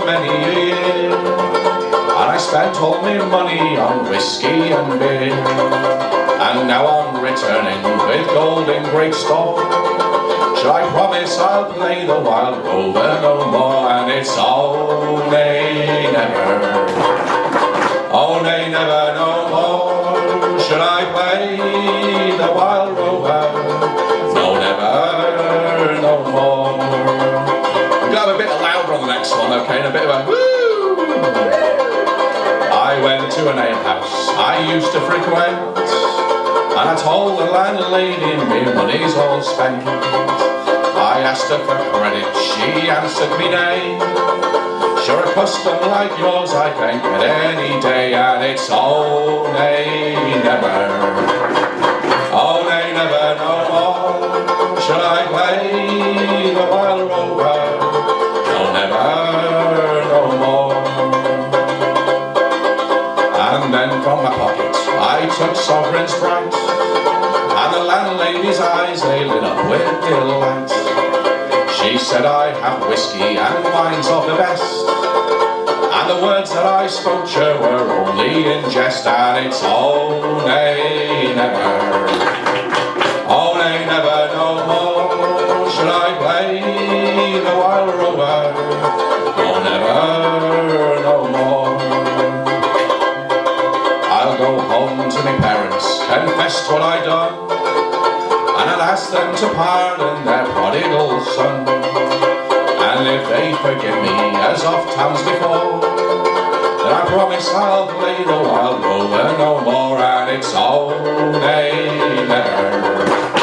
many a year, and I spent all my money on whiskey and beer. And now I'm returning with gold in great store. Should I promise I'll play the wild rover no more? And it's oh nay never, oh nay never no more. Should I play the wild rover? No never no more. We've got to have a bit louder on the next one, okay, and a bit of a woo. I went to an alehouse I used to frequent, and I told the landlady my money's all spent. I asked her for credit, she answered me nay. Sure, a custom like yours I can get any day. And it's oh nay never, oh nay never no more. Should I play the wild rover? No never no more. And then from my pocket I took sovereigns bright, and the landlady's eyes they lit up with delight. She said I have whiskey and wines of the best, and the words that I spoke to her were only in jest. And it's oh nay never, oh nay never no more. Should I play the wild rover? No never no more. I'll go home to my parents, confess what I done, and I'll ask them to pardon their prodigal son. And if they forgive me as oft times before, then I promise I'll play the wild rover no more. And it's oh nay never,